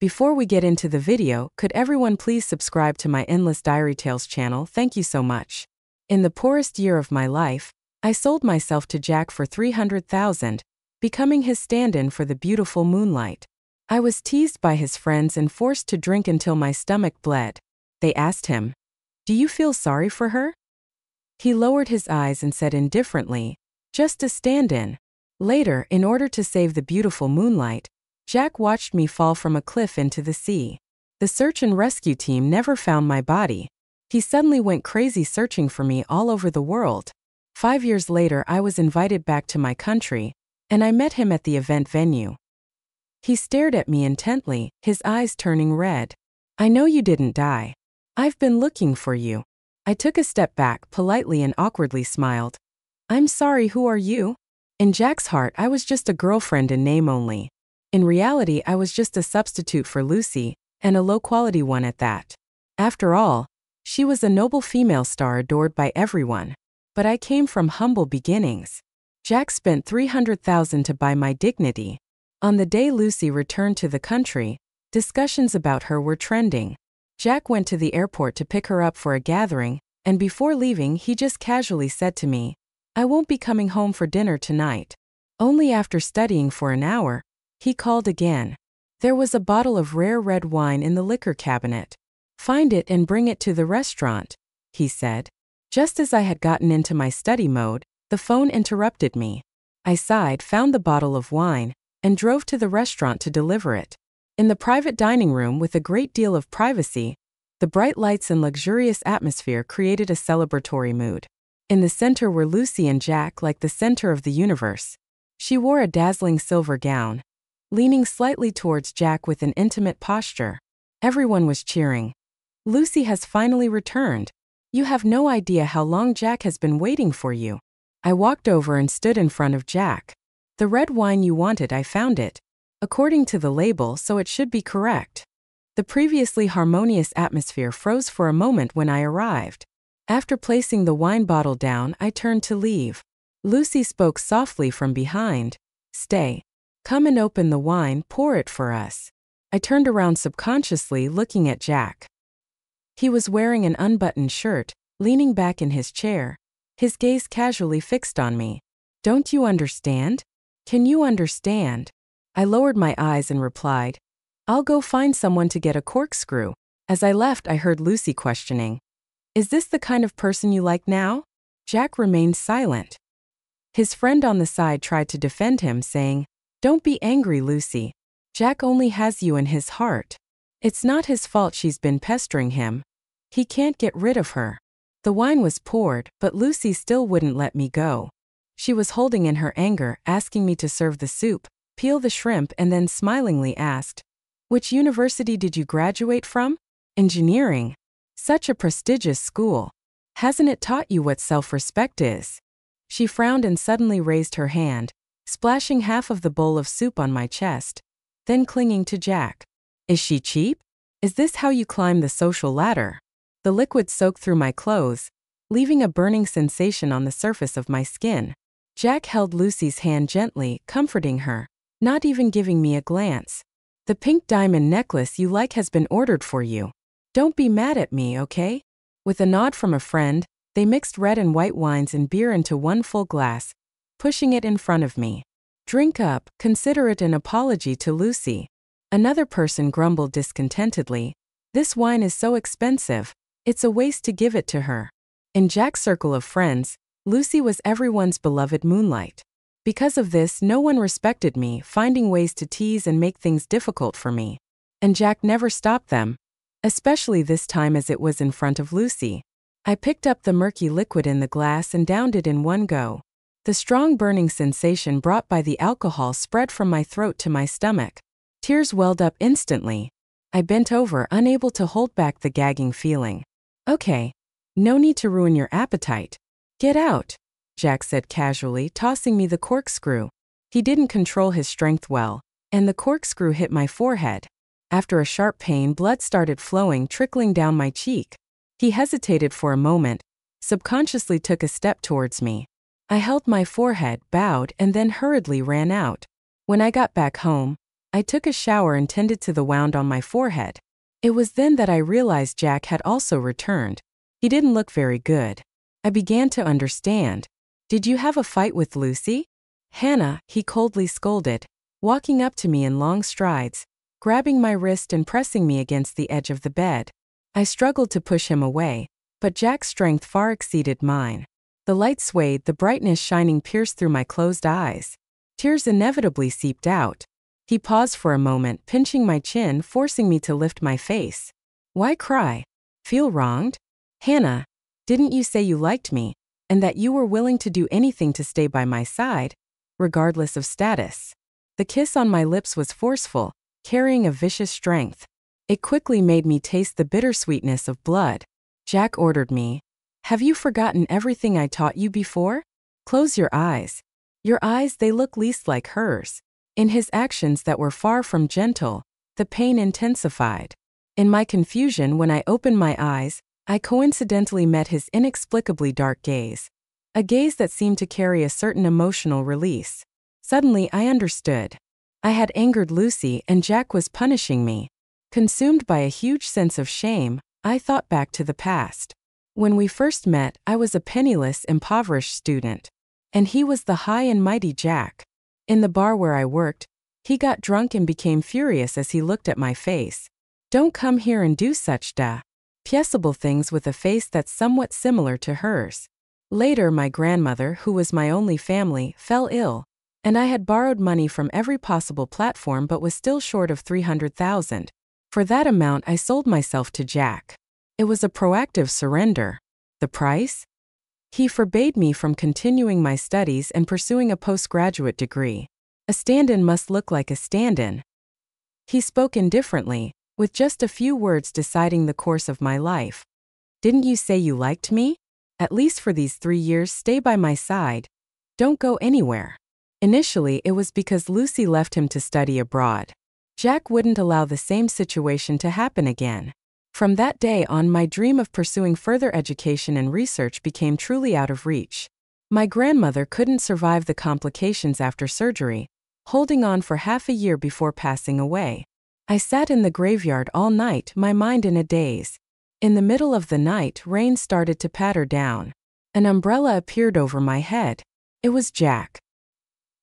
Before we get into the video, could everyone please subscribe to my Endless Diary Tales channel? Thank you so much. In the poorest year of my life, I sold myself to Jack for $300,000, becoming his stand-in for the beautiful Moonlight. I was teased by his friends and forced to drink until my stomach bled. They asked him, "Do you feel sorry for her?" He lowered his eyes and said indifferently, "Just a stand-in." Later, in order to save the beautiful Moonlight, Jack watched me fall from a cliff into the sea. The search and rescue team never found my body. He suddenly went crazy searching for me all over the world. 5 years later, I was invited back to my country, and I met him at the event venue. He stared at me intently, his eyes turning red. "I know you didn't die. I've been looking for you." I took a step back, politely and awkwardly smiled. "I'm sorry, who are you?" In Jack's heart, I was just a girlfriend in name only. In reality, I was just a substitute for Lucy, and a low-quality one at that. After all, she was a noble female star adored by everyone. But I came from humble beginnings. Jack spent $300,000 to buy my dignity. On the day Lucy returned to the country, discussions about her were trending. Jack went to the airport to pick her up for a gathering, and before leaving he just casually said to me, "I won't be coming home for dinner tonight." Only after studying for an hour, he called again. There was a bottle of rare red wine in the liquor cabinet. "Find it and bring it to the restaurant," he said. Just as I had gotten into my study mode, the phone interrupted me. I sighed, found the bottle of wine, and drove to the restaurant to deliver it. In the private dining room with a great deal of privacy, the bright lights and luxurious atmosphere created a celebratory mood. In the center were Lucy and Jack, like the center of the universe. She wore a dazzling silver gown, leaning slightly towards Jack with an intimate posture. Everyone was cheering. "Lucy has finally returned. You have no idea how long Jack has been waiting for you." I walked over and stood in front of Jack. "The red wine you wanted, I found it. According to the label, so it should be correct." The previously harmonious atmosphere froze for a moment when I arrived. After placing the wine bottle down, I turned to leave. Lucy spoke softly from behind. "Stay. Come and open the wine, pour it for us." I turned around subconsciously, looking at Jack. He was wearing an unbuttoned shirt, leaning back in his chair, his gaze casually fixed on me. "Don't you understand? Can you understand?" I lowered my eyes and replied, "I'll go find someone to get a corkscrew." As I left, I heard Lucy questioning, "Is this the kind of person you like now?" Jack remained silent. His friend on the side tried to defend him, saying, "Don't be angry, Lucy. Jack only has you in his heart. It's not his fault she's been pestering him. He can't get rid of her." The wine was poured, but Lucy still wouldn't let me go. She was holding in her anger, asking me to serve the soup, peel the shrimp, and then smilingly asked, "Which university did you graduate from?" "Engineering. Such a prestigious school. Hasn't it taught you what self-respect is?" She frowned and suddenly raised her hand, splashing half of the bowl of soup on my chest, then clinging to Jack. "Is she cheap? Is this how you climb the social ladder?" The liquid soaked through my clothes, leaving a burning sensation on the surface of my skin. Jack held Lucy's hand gently, comforting her, not even giving me a glance. "The pink diamond necklace you like has been ordered for you. Don't be mad at me, okay?" With a nod from a friend, they mixed red and white wines and beer into one full glass, pushing it in front of me. "Drink up, consider it an apology to Lucy." Another person grumbled discontentedly, "This wine is so expensive, it's a waste to give it to her." In Jack's circle of friends, Lucy was everyone's beloved Moonlight. Because of this, no one respected me, finding ways to tease and make things difficult for me. And Jack never stopped them, especially this time as it was in front of Lucy. I picked up the murky liquid in the glass and downed it in one go. The strong burning sensation brought by the alcohol spread from my throat to my stomach. Tears welled up instantly. I bent over, unable to hold back the gagging feeling. "Okay. No need to ruin your appetite. Get out," Jack said casually, tossing me the corkscrew. He didn't control his strength well, and the corkscrew hit my forehead. After a sharp pain, blood started flowing, trickling down my cheek. He hesitated for a moment, subconsciously took a step towards me. I held my forehead, bowed, and then hurriedly ran out. When I got back home, I took a shower and tended to the wound on my forehead. It was then that I realized Jack had also returned. He didn't look very good. I began to understand. Did you have a fight with Lucy? Hannah, he coldly scolded, walking up to me in long strides, grabbing my wrist and pressing me against the edge of the bed. I struggled to push him away, but Jack's strength far exceeded mine. The light swayed, the brightness shining pierced through my closed eyes. Tears inevitably seeped out. He paused for a moment, pinching my chin, forcing me to lift my face. Why cry? Feel wronged? Hannah, didn't you say you liked me, and that you were willing to do anything to stay by my side, regardless of status? The kiss on my lips was forceful, carrying a vicious strength. It quickly made me taste the bittersweetness of blood. Jack ordered me. Have you forgotten everything I taught you before? Close your eyes. Your eyes, they look least like hers. In his actions that were far from gentle, the pain intensified. In my confusion, when I opened my eyes, I coincidentally met his inexplicably dark gaze. A gaze that seemed to carry a certain emotional release. Suddenly I understood. I had angered Lucy and Jack was punishing me. Consumed by a huge sense of shame, I thought back to the past. When we first met, I was a penniless, impoverished student. And he was the high and mighty Jack. In the bar where I worked, he got drunk and became furious as he looked at my face. Don't come here and do such pieceable things with a face that's somewhat similar to hers. Later, my grandmother, who was my only family, fell ill, and I had borrowed money from every possible platform but was still short of 300,000. For that amount, I sold myself to Jack. It was a proactive surrender. The price? He forbade me from continuing my studies and pursuing a postgraduate degree. A stand-in must look like a stand-in. He spoke indifferently, with just a few words deciding the course of my life. Didn't you say you liked me? At least for these 3 years, stay by my side. Don't go anywhere. Initially, it was because Lucy left him to study abroad. Jack wouldn't allow the same situation to happen again. From that day on, my dream of pursuing further education and research became truly out of reach. My grandmother couldn't survive the complications after surgery, holding on for half a year before passing away. I sat in the graveyard all night, my mind in a daze. In the middle of the night, rain started to patter down. An umbrella appeared over my head. It was Jack.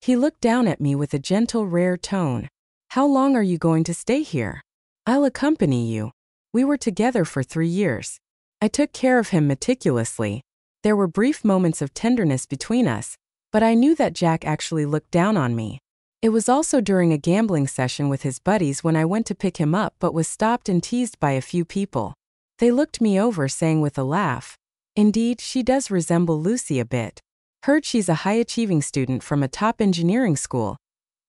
He looked down at me with a gentle, rare tone. How long are you going to stay here? I'll accompany you. We were together for 3 years. I took care of him meticulously. There were brief moments of tenderness between us, but I knew that Jack actually looked down on me. It was also during a gambling session with his buddies when I went to pick him up but was stopped and teased by a few people. They looked me over, saying with a laugh, "Indeed, she does resemble Lucy a bit. Heard she's a high-achieving student from a top engineering school.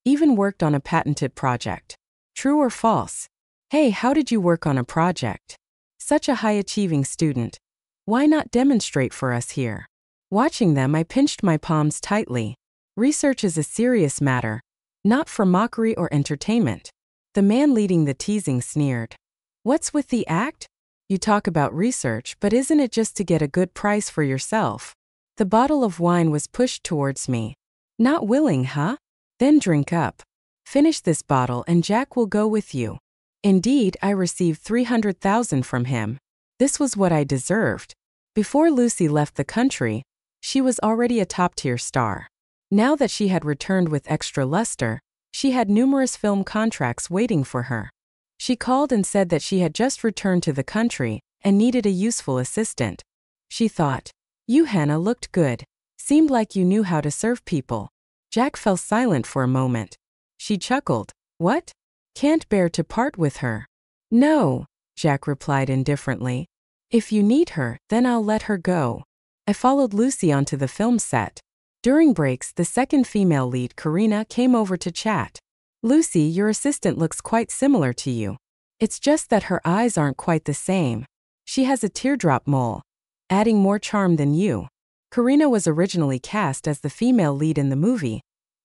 Even worked on a patented project. True or false? Hey, how did you work on a project? Such a high-achieving student. Why not demonstrate for us here?" Watching them, I pinched my palms tightly. Research is a serious matter, not for mockery or entertainment. The man leading the teasing sneered. What's with the act? You talk about research, but isn't it just to get a good price for yourself? The bottle of wine was pushed towards me. Not willing, huh? Then drink up. Finish this bottle and Jack will go with you. Indeed, I received 300,000 from him. This was what I deserved. Before Lucy left the country, she was already a top-tier star. Now that she had returned with extra luster, she had numerous film contracts waiting for her. She called and said that she had just returned to the country and needed a useful assistant. She thought, "You, Hannah, looked good. Seemed like you knew how to serve people." Jack fell silent for a moment. She chuckled. "What? Can't bear to part with her?" "No," Jack replied indifferently. "If you need her, then I'll let her go." I followed Lucy onto the film set. During breaks, the second female lead, Karina, came over to chat. "Lucy, your assistant looks quite similar to you. It's just that her eyes aren't quite the same. She has a teardrop mole, adding more charm than you." Karina was originally cast as the female lead in the movie,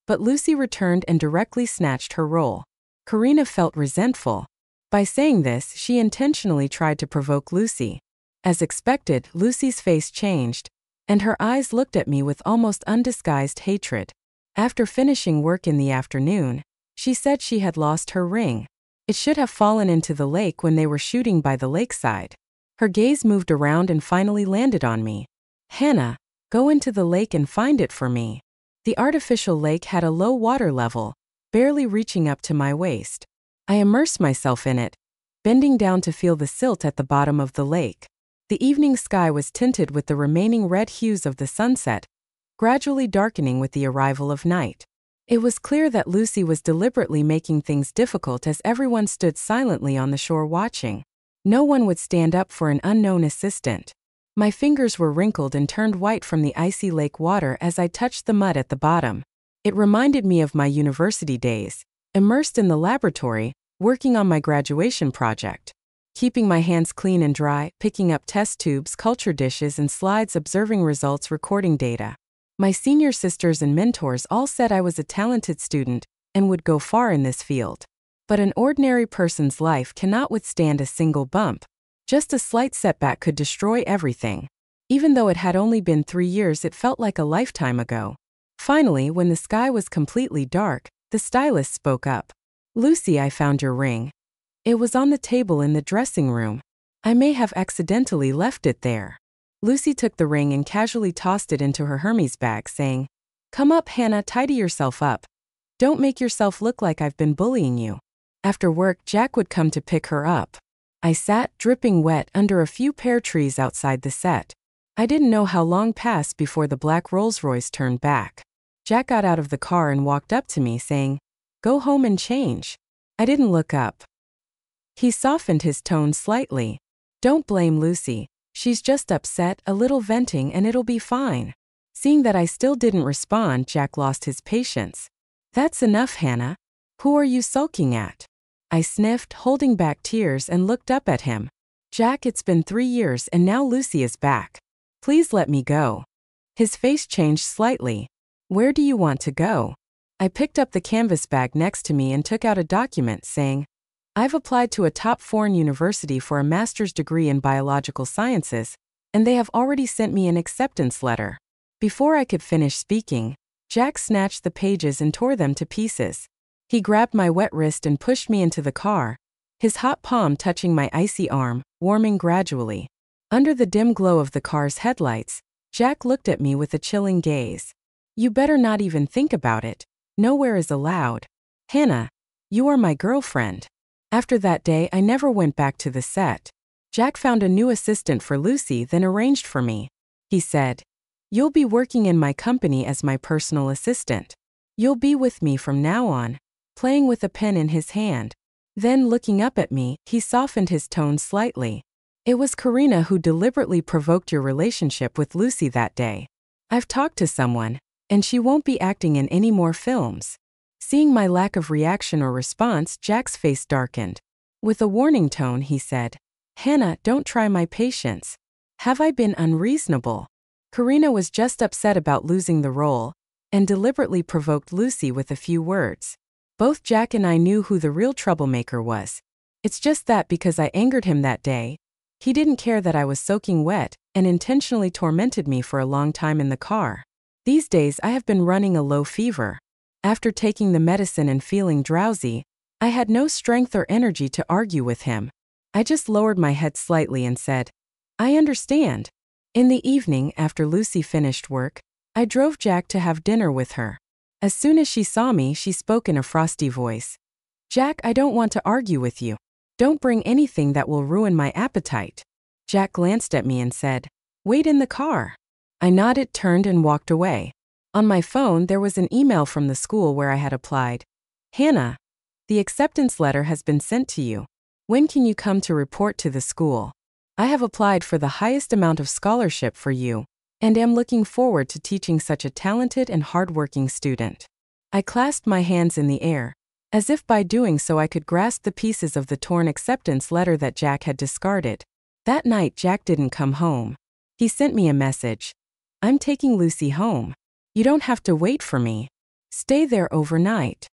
but Lucy returned and directly snatched her role. Karina felt resentful. By saying this, she intentionally tried to provoke Lucy. As expected, Lucy's face changed, and her eyes looked at me with almost undisguised hatred. After finishing work in the afternoon, She said she had lost her ring. It should have fallen into the lake when they were shooting by the lakeside. Her gaze moved around and finally landed on me. Hannah, go into the lake and find it for me. The artificial lake had a low water level, barely reaching up to my waist. I immersed myself in it, bending down to feel the silt at the bottom of the lake. The evening sky was tinted with the remaining red hues of the sunset, gradually darkening with the arrival of night. It was clear that Lucy was deliberately making things difficult as everyone stood silently on the shore watching. No one would stand up for an unknown assistant. My fingers were wrinkled and turned white from the icy lake water as I touched the mud at the bottom. It reminded me of my university days, immersed in the laboratory, working on my graduation project. Keeping my hands clean and dry, picking up test tubes, culture dishes and slides, observing results, recording data. My senior sisters and mentors all said I was a talented student and would go far in this field. But an ordinary person's life cannot withstand a single bump. Just a slight setback could destroy everything. Even though it had only been 3 years, it felt like a lifetime ago. Finally, when the sky was completely dark, the stylist spoke up. Lucy, I found your ring. It was on the table in the dressing room. I may have accidentally left it there. Lucy took the ring and casually tossed it into her Hermes bag, saying, Come up, Hannah, tidy yourself up. Don't make yourself look like I've been bullying you. After work, Jack would come to pick her up. I sat, dripping wet, under a few pear trees outside the set. I didn't know how long passed before the black Rolls-Royce turned back. Jack got out of the car and walked up to me, saying, Go home and change. I didn't look up. He softened his tone slightly. Don't blame Lucy. She's just upset, a little venting, and it'll be fine. Seeing that I still didn't respond, Jack lost his patience. That's enough, Hannah. Who are you sulking at? I sniffed, holding back tears, and looked up at him. Jack, it's been 3 years and now Lucy is back. Please let me go. His face changed slightly. Where do you want to go? I picked up the canvas bag next to me and took out a document saying, I've applied to a top foreign university for a master's degree in biological sciences, and they have already sent me an acceptance letter. Before I could finish speaking, Jack snatched the pages and tore them to pieces. He grabbed my wet wrist and pushed me into the car, his hot palm touching my icy arm, warming gradually. Under the dim glow of the car's headlights, Jack looked at me with a chilling gaze. You better not even think about it. Nowhere is allowed. Hannah, you are my girlfriend. After that day, I never went back to the set. Jack found a new assistant for Lucy, then arranged for me. He said, You'll be working in my company as my personal assistant. You'll be with me from now on. Playing with a pen in his hand. Then, looking up at me, he softened his tone slightly. It was Karina who deliberately provoked your relationship with Lucy that day. I've talked to someone, and she won't be acting in any more films. Seeing my lack of reaction or response, Jack's face darkened. With a warning tone, he said, Hannah, don't try my patience. Have I been unreasonable? Karina was just upset about losing the role, and deliberately provoked Lucy with a few words. Both Jack and I knew who the real troublemaker was. It's just that because I angered him that day, he didn't care that I was soaking wet and intentionally tormented me for a long time in the car. These days I have been running a low fever. After taking the medicine and feeling drowsy, I had no strength or energy to argue with him. I just lowered my head slightly and said, I understand. In the evening, after Lucy finished work, I drove Jack to have dinner with her. As soon as she saw me, she spoke in a frosty voice. Jack, I don't want to argue with you. Don't bring anything that will ruin my appetite. Jack glanced at me and said, Wait in the car. I nodded, turned, and walked away. On my phone, there was an email from the school where I had applied. Hannah, the acceptance letter has been sent to you. When can you come to report to the school? I have applied for the highest amount of scholarship for you, and am looking forward to teaching such a talented and hardworking student. I clasped my hands in the air, as if by doing so I could grasp the pieces of the torn acceptance letter that Jack had discarded. That night, Jack didn't come home. He sent me a message. I'm taking Lucy home. You don't have to wait for me. Stay there overnight.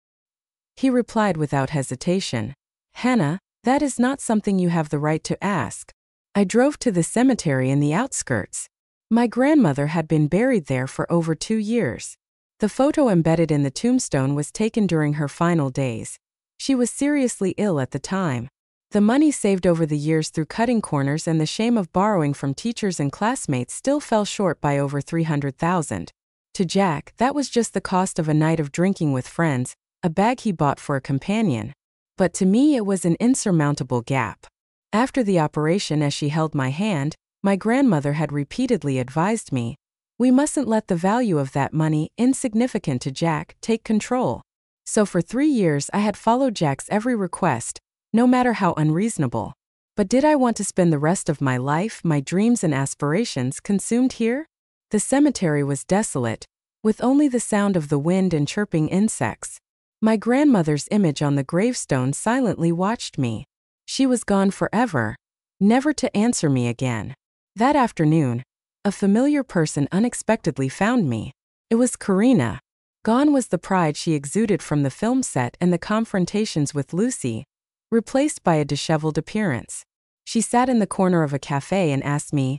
He replied without hesitation. Hannah, that is not something you have the right to ask. I drove to the cemetery in the outskirts. My grandmother had been buried there for over 2 years. The photo embedded in the tombstone was taken during her final days. She was seriously ill at the time. The money saved over the years through cutting corners and the shame of borrowing from teachers and classmates still fell short by over $300,000. To Jack, that was just the cost of a night of drinking with friends, a bag he bought for a companion. But to me it was an insurmountable gap. After the operation, as she held my hand, my grandmother had repeatedly advised me, "We mustn't let the value of that money, insignificant to Jack, take control." So for 3 years I had followed Jack's every request, no matter how unreasonable. But did I want to spend the rest of my life, my dreams and aspirations, consumed here? The cemetery was desolate, with only the sound of the wind and chirping insects. My grandmother's image on the gravestone silently watched me. She was gone forever, never to answer me again. That afternoon, a familiar person unexpectedly found me. It was Karina. Gone was the pride she exuded from the film set and the confrontations with Lucy, replaced by a disheveled appearance. She sat in the corner of a cafe and asked me,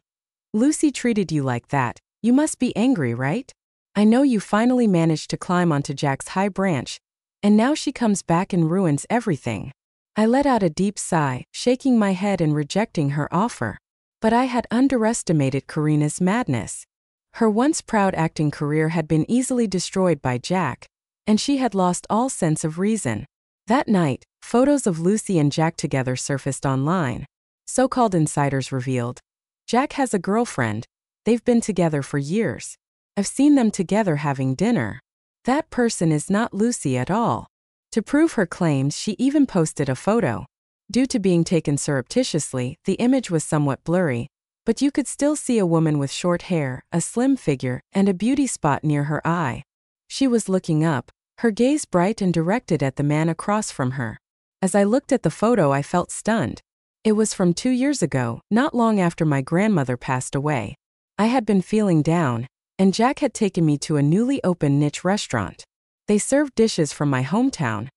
"Lucy treated you like that, you must be angry, right? I know you finally managed to climb onto Jack's high branch, and now she comes back and ruins everything." I let out a deep sigh, shaking my head and rejecting her offer. But I had underestimated Karina's madness. Her once proud acting career had been easily destroyed by Jack, and she had lost all sense of reason. That night, photos of Lucy and Jack together surfaced online. So-called insiders revealed, "Jack has a girlfriend. They've been together for years. I've seen them together having dinner. That person is not Lucy at all." To prove her claims, she even posted a photo. Due to being taken surreptitiously, the image was somewhat blurry, but you could still see a woman with short hair, a slim figure, and a beauty spot near her eye. She was looking up, her gaze bright and directed at the man across from her. As I looked at the photo, I felt stunned. It was from 2 years ago, not long after my grandmother passed away. I had been feeling down, and Jack had taken me to a newly opened niche restaurant. They served dishes from my hometown,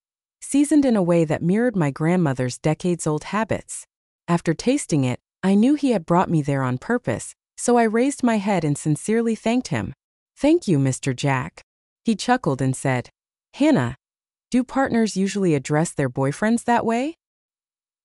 seasoned in a way that mirrored my grandmother's decades-old habits. After tasting it, I knew he had brought me there on purpose, so I raised my head and sincerely thanked him. "Thank you, Mr. Jack." He chuckled and said, "Hannah, do partners usually address their boyfriends that way?"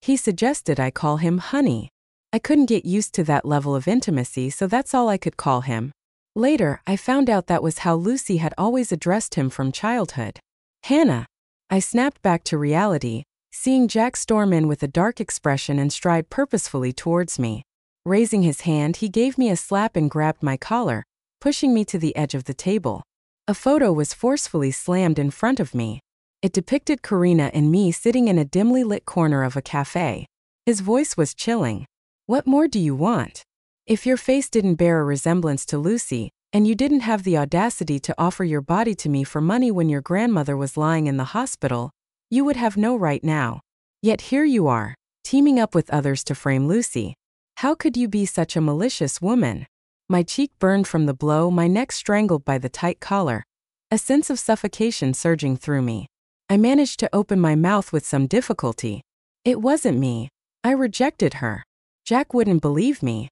He suggested I call him honey. I couldn't get used to that level of intimacy, so that's all I could call him. Later, I found out that was how Lucy had always addressed him from childhood. "Hannah." I snapped back to reality, seeing Jack storm in with a dark expression and stride purposefully towards me. Raising his hand, he gave me a slap and grabbed my collar, pushing me to the edge of the table. A photo was forcefully slammed in front of me. It depicted Karina and me sitting in a dimly lit corner of a cafe. His voice was chilling. "What more do you want? If your face didn't bear a resemblance to Lucy, and you didn't have the audacity to offer your body to me for money when your grandmother was lying in the hospital, you would have no right now. Yet here you are, teaming up with others to frame Lucy. How could you be such a malicious woman?" My cheek burned from the blow, my neck strangled by the tight collar, a sense of suffocation surging through me. I managed to open my mouth with some difficulty. It wasn't me. I rejected her. Jack wouldn't believe me.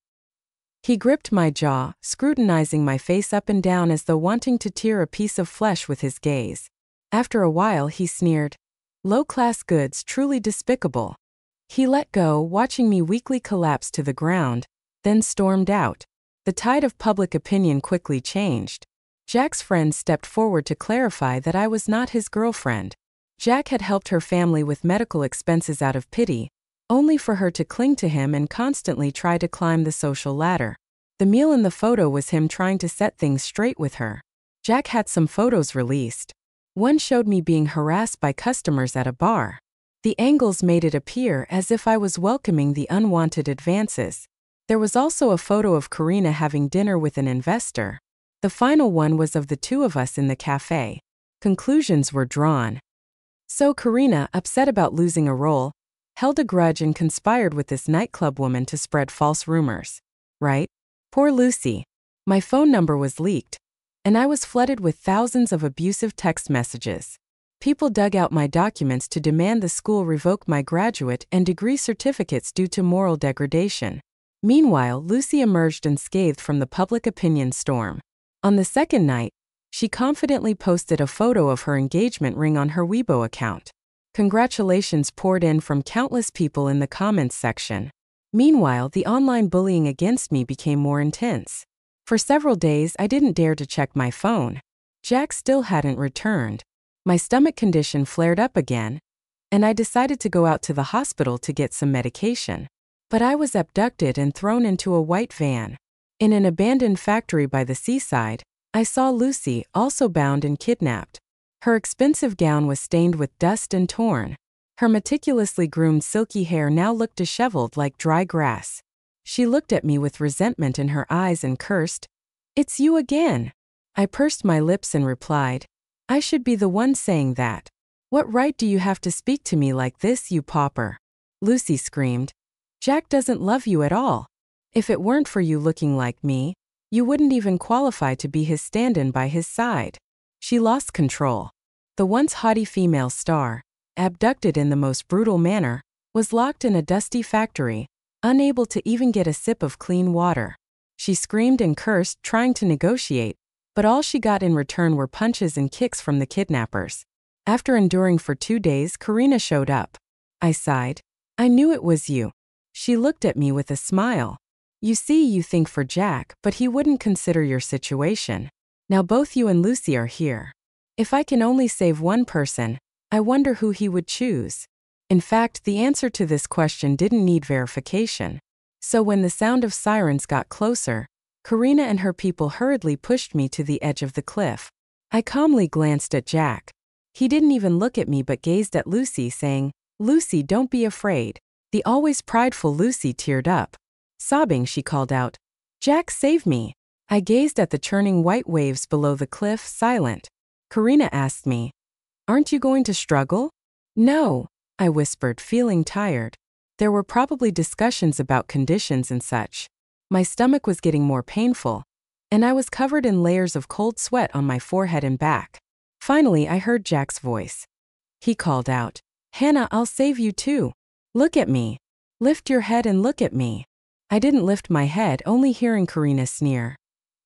He gripped my jaw, scrutinizing my face up and down as though wanting to tear a piece of flesh with his gaze. After a while, he sneered, "Low-class goods, truly despicable." He let go, watching me weakly collapse to the ground, then stormed out. The tide of public opinion quickly changed. Jack's friends stepped forward to clarify that I was not his girlfriend. Jack had helped her family with medical expenses out of pity, only for her to cling to him and constantly try to climb the social ladder. The meal in the photo was him trying to set things straight with her. Jack had some photos released. One showed me being harassed by customers at a bar. The angles made it appear as if I was welcoming the unwanted advances. There was also a photo of Karina having dinner with an investor. The final one was of the two of us in the cafe. Conclusions were drawn. So Karina, upset about losing a role, held a grudge and conspired with this nightclub woman to spread false rumors. Right? Poor Lucy. My phone number was leaked, and I was flooded with thousands of abusive text messages. People dug out my documents to demand the school revoke my graduate and degree certificates due to moral degradation. Meanwhile, Lucy emerged unscathed from the public opinion storm. On the second night, She confidently posted a photo of her engagement ring on her Weibo account. Congratulations poured in from countless people in the comments section. Meanwhile, the online bullying against me became more intense. For several days, I didn't dare to check my phone. Jack still hadn't returned. My stomach condition flared up again, and I decided to go out to the hospital to get some medication. But I was abducted and thrown into a white van. In an abandoned factory by the seaside, I saw Lucy, also bound and kidnapped. Her expensive gown was stained with dust and torn. Her meticulously groomed silky hair now looked disheveled like dry grass. She looked at me with resentment in her eyes and cursed, "It's you again." I pursed my lips and replied, "I should be the one saying that. What right do you have to speak to me like this, you pauper?" Lucy screamed, "Jack doesn't love you at all. If it weren't for you looking like me, you wouldn't even qualify to be his stand-in by his side." She lost control. The once haughty female star, abducted in the most brutal manner, was locked in a dusty factory, unable to even get a sip of clean water. She screamed and cursed, trying to negotiate, but all she got in return were punches and kicks from the kidnappers. After enduring for 2 days, Karina showed up. I sighed. "I knew it was you." She looked at me with a smile. "You see, you think for Jack, but he wouldn't consider your situation. Now both you and Lucy are here. If I can only save one person, I wonder who he would choose." In fact, the answer to this question didn't need verification. So when the sound of sirens got closer, Karina and her people hurriedly pushed me to the edge of the cliff. I calmly glanced at Jack. He didn't even look at me but gazed at Lucy, saying, "Lucy, don't be afraid." The always prideful Lucy teared up. Sobbing, she called out, "Jack, save me." I gazed at the churning white waves below the cliff, silent. Karina asked me, "Aren't you going to struggle?" "No," I whispered, feeling tired. There were probably discussions about conditions and such. My stomach was getting more painful, and I was covered in layers of cold sweat on my forehead and back. Finally, I heard Jack's voice. He called out, "Hannah, I'll save you too. Look at me. Lift your head and look at me." I didn't lift my head, only hearing Karina sneer.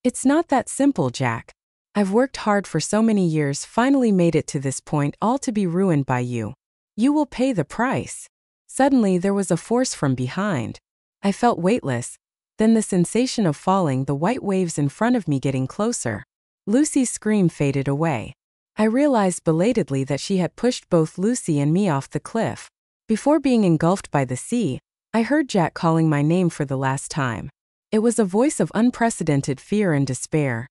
"It's not that simple, Jack. I've worked hard for so many years, finally made it to this point, all to be ruined by you. You will pay the price." Suddenly, there was a force from behind. I felt weightless, then the sensation of falling, the white waves in front of me getting closer. Lucy's scream faded away. I realized belatedly that she had pushed both Lucy and me off the cliff. Before being engulfed by the sea, I heard Jack calling my name for the last time. It was a voice of unprecedented fear and despair.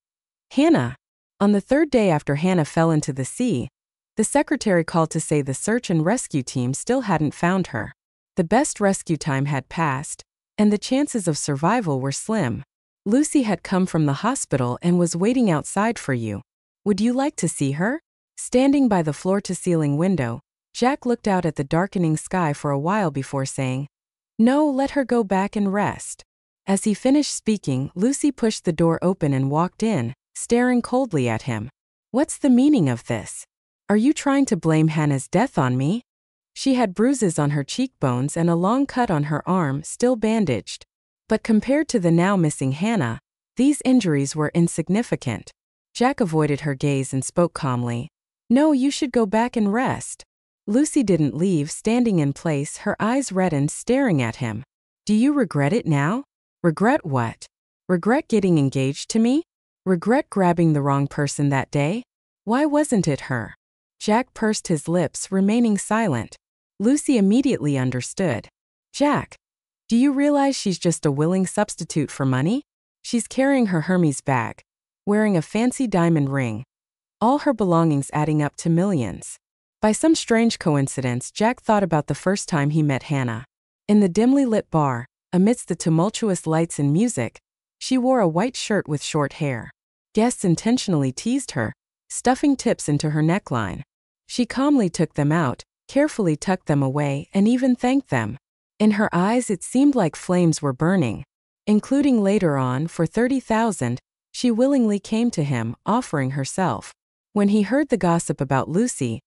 "Hannah." On the 3rd day after Hannah fell into the sea, the secretary called to say the search and rescue team still hadn't found her. The best rescue time had passed, and the chances of survival were slim. "Lucy had come from the hospital and was waiting outside for you. Would you like to see her?" Standing by the floor-to-ceiling window, Jack looked out at the darkening sky for a while before saying, "No, let her go back and rest." As he finished speaking, Lucy pushed the door open and walked in, staring coldly at him. "What's the meaning of this? Are you trying to blame Hannah's death on me?" She had bruises on her cheekbones and a long cut on her arm, still bandaged. But compared to the now missing Hannah, these injuries were insignificant. Jack avoided her gaze and spoke calmly. "No, you should go back and rest." Lucy didn't leave, standing in place, her eyes reddened, staring at him. "Do you regret it now?" "Regret what? Regret getting engaged to me? Regret grabbing the wrong person that day? Why wasn't it her?" Jack pursed his lips, remaining silent. Lucy immediately understood. "Jack, do you realize she's just a willing substitute for money? She's carrying her Hermes bag, wearing a fancy diamond ring, all her belongings adding up to millions." By some strange coincidence, Jack thought about the first time he met Hannah. In the dimly lit bar, amidst the tumultuous lights and music, she wore a white shirt with short hair. Guests intentionally teased her, stuffing tips into her neckline. She calmly took them out, carefully tucked them away, and even thanked them. In her eyes, it seemed like flames were burning. Including later on, for 30,000, she willingly came to him, offering herself. When he heard the gossip about Lucy,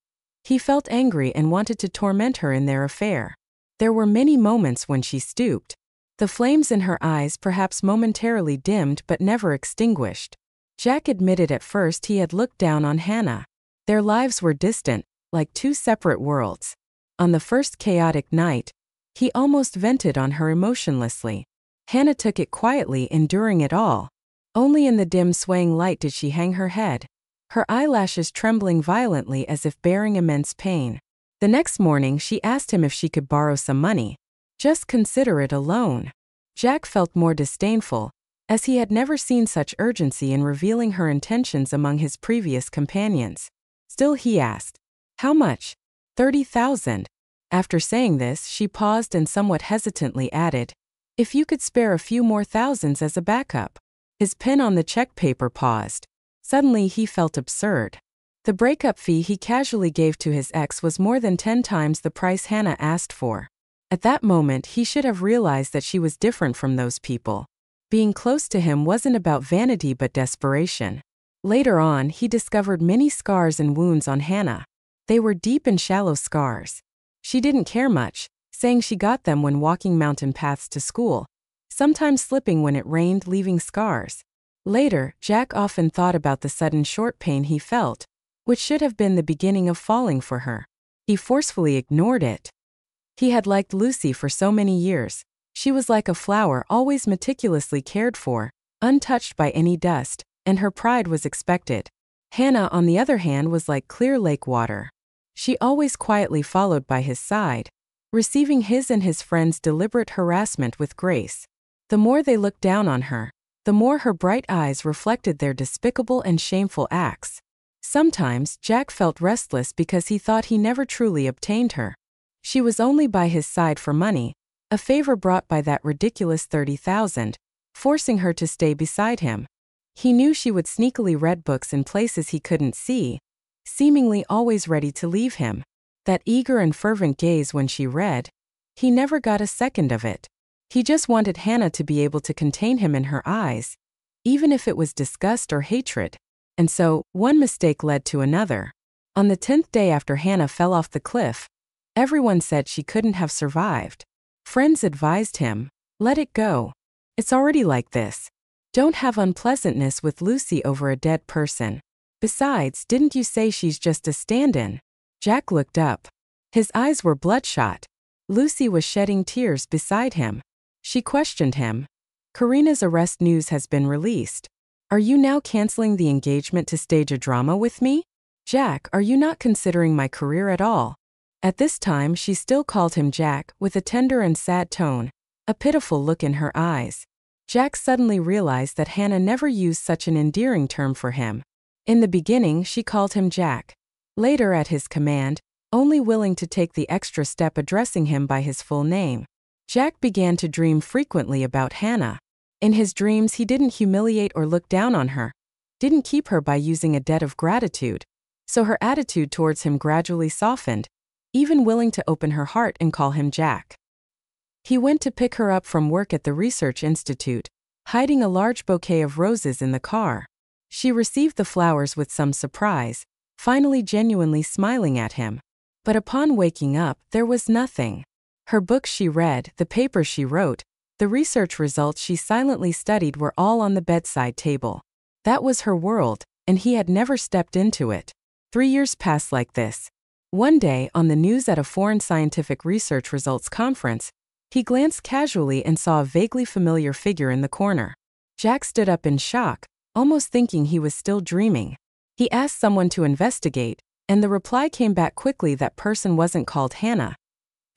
he felt angry and wanted to torment her in their affair. There were many moments when she stooped. The flames in her eyes perhaps momentarily dimmed but never extinguished. Jack admitted at first he had looked down on Hannah. Their lives were distant, like two separate worlds. On the first chaotic night, he almost vented on her emotionlessly. Hannah took it quietly, enduring it all. Only in the dim swaying light did she hang her head, her eyelashes trembling violently as if bearing immense pain. The next morning she asked him if she could borrow some money. Just consider it a loan. Jack felt more disdainful, as he had never seen such urgency in revealing her intentions among his previous companions. Still he asked, "How much?" 30,000. After saying this, she paused and somewhat hesitantly added, "If you could spare a few more thousands as a backup." His pen on the check paper paused. Suddenly he felt absurd. The breakup fee he casually gave to his ex was more than 10 times the price Hannah asked for. At that moment he should have realized that she was different from those people. Being close to him wasn't about vanity but desperation. Later on, he discovered many scars and wounds on Hannah. They were deep and shallow scars. She didn't care much, saying she got them when walking mountain paths to school, sometimes slipping when it rained, leaving scars. Later, Jack often thought about the sudden short pain he felt, which should have been the beginning of falling for her. He forcefully ignored it. He had liked Lucy for so many years. She was like a flower, always meticulously cared for, untouched by any dust, and her pride was expected. Hannah, on the other hand, was like clear lake water. She always quietly followed by his side, receiving his and his friends' deliberate harassment with grace. The more they looked down on her, the more her bright eyes reflected their despicable and shameful acts. Sometimes Jack felt restless because he thought he never truly obtained her. She was only by his side for money, a favor brought by that ridiculous 30,000, forcing her to stay beside him. He knew she would sneakily read books in places he couldn't see, seemingly always ready to leave him. That eager and fervent gaze when she read, he never got a second of it. He just wanted Hannah to be able to contain him in her eyes, even if it was disgust or hatred. And so, one mistake led to another. On the 10th day after Hannah fell off the cliff, everyone said she couldn't have survived. Friends advised him, "Let it go. It's already like this. Don't have unpleasantness with Lucy over a dead person. Besides, didn't you say she's just a stand-in?" Jack looked up. His eyes were bloodshot. Lucy was shedding tears beside him. She questioned him. "Karina's arrest news has been released. Are you now canceling the engagement to stage a drama with me? Jack, are you not considering my career at all?" At this time she still called him Jack, with a tender and sad tone, a pitiful look in her eyes. Jack suddenly realized that Hannah never used such an endearing term for him. In the beginning she called him Jack. Later, at his command, only willing to take the extra step addressing him by his full name. Jack began to dream frequently about Hannah. In his dreams he didn't humiliate or look down on her, didn't keep her by using a debt of gratitude, so her attitude towards him gradually softened, even willing to open her heart and call him Jack. He went to pick her up from work at the research institute, hiding a large bouquet of roses in the car. She received the flowers with some surprise, finally genuinely smiling at him. But upon waking up, there was nothing. Her books she read, the papers she wrote, the research results she silently studied were all on the bedside table. That was her world, and he had never stepped into it. 3 years passed like this. One day, on the news at a foreign scientific research results conference, he glanced casually and saw a vaguely familiar figure in the corner. Jack stood up in shock, almost thinking he was still dreaming. He asked someone to investigate, and the reply came back quickly that person wasn't called Hannah.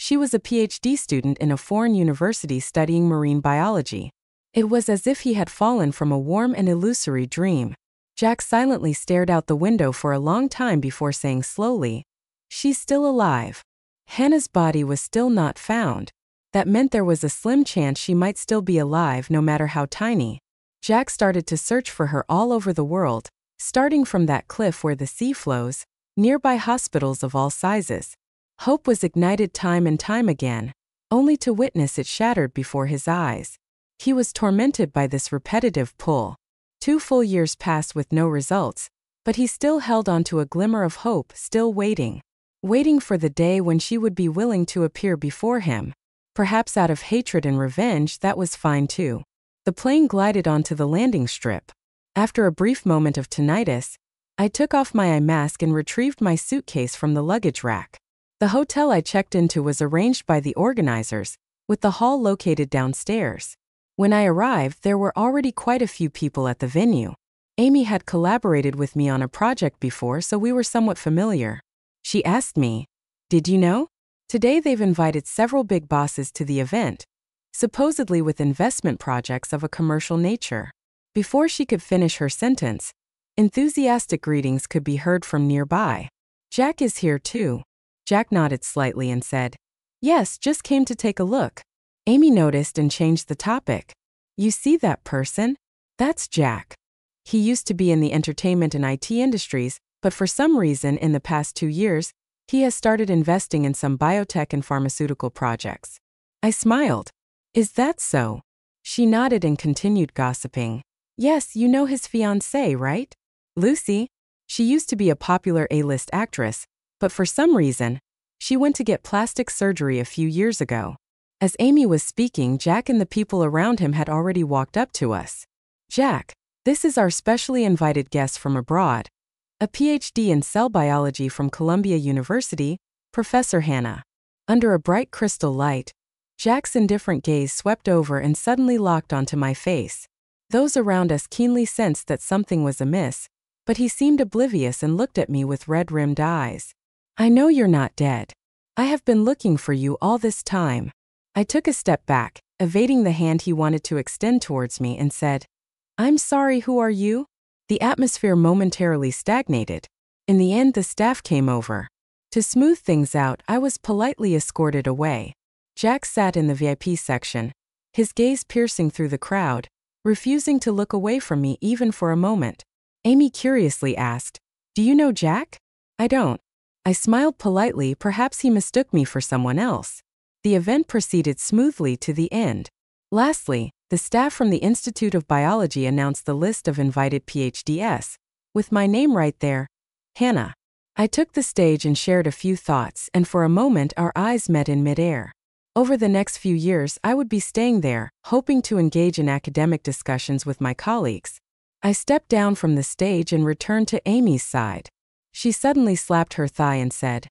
She was a PhD student in a foreign university studying marine biology. It was as if he had fallen from a warm and illusory dream. Jack silently stared out the window for a long time before saying slowly, "She's still alive." Hannah's body was still not found. That meant there was a slim chance she might still be alive, no matter how tiny. Jack started to search for her all over the world, starting from that cliff where the sea flows, nearby hospitals of all sizes. Hope was ignited time and time again, only to witness it shattered before his eyes. He was tormented by this repetitive pull. 2 full years passed with no results, but he still held on to a glimmer of hope, still waiting. Waiting for the day when she would be willing to appear before him. Perhaps out of hatred and revenge, that was fine too. The plane glided onto the landing strip. After a brief moment of tinnitus, I took off my eye mask and retrieved my suitcase from the luggage rack. The hotel I checked into was arranged by the organizers, with the hall located downstairs. When I arrived, there were already quite a few people at the venue. Amy had collaborated with me on a project before, so we were somewhat familiar. She asked me, "Did you know? Today they've invited several big bosses to the event, supposedly with investment projects of a commercial nature." Before she could finish her sentence, enthusiastic greetings could be heard from nearby. "Jack is here too." Jack nodded slightly and said, "Yes, just came to take a look." Amy noticed and changed the topic. "You see that person? That's Jack. He used to be in the entertainment and IT industries, but for some reason in the past 2 years, he has started investing in some biotech and pharmaceutical projects." I smiled. "Is that so?" She nodded and continued gossiping. "Yes, you know his fiancée, right? Lucy. She used to be a popular A-list actress, but for some reason, she went to get plastic surgery a few years ago." As Amy was speaking, Jack and the people around him had already walked up to us. "Jack, this is our specially invited guest from abroad, a PhD in cell biology from Columbia University, Professor Hannah." Under a bright crystal light, Jack's indifferent gaze swept over and suddenly locked onto my face. Those around us keenly sensed that something was amiss, but he seemed oblivious and looked at me with red-rimmed eyes. "I know you're not dead. I have been looking for you all this time." I took a step back, evading the hand he wanted to extend towards me, and said, "I'm sorry, who are you?" The atmosphere momentarily stagnated. In the end, the staff came over. To smooth things out, I was politely escorted away. Jack sat in the VIP section, his gaze piercing through the crowd, refusing to look away from me even for a moment. Amy curiously asked, "Do you know Jack?" "I don't." I smiled politely, perhaps he mistook me for someone else. The event proceeded smoothly to the end. Lastly, the staff from the Institute of Biology announced the list of invited PhDs, with my name right there, Hannah. I took the stage and shared a few thoughts, and for a moment our eyes met in midair. Over the next few years, I would be staying there, hoping to engage in academic discussions with my colleagues. I stepped down from the stage and returned to Amy's side. She suddenly slapped her thigh and said,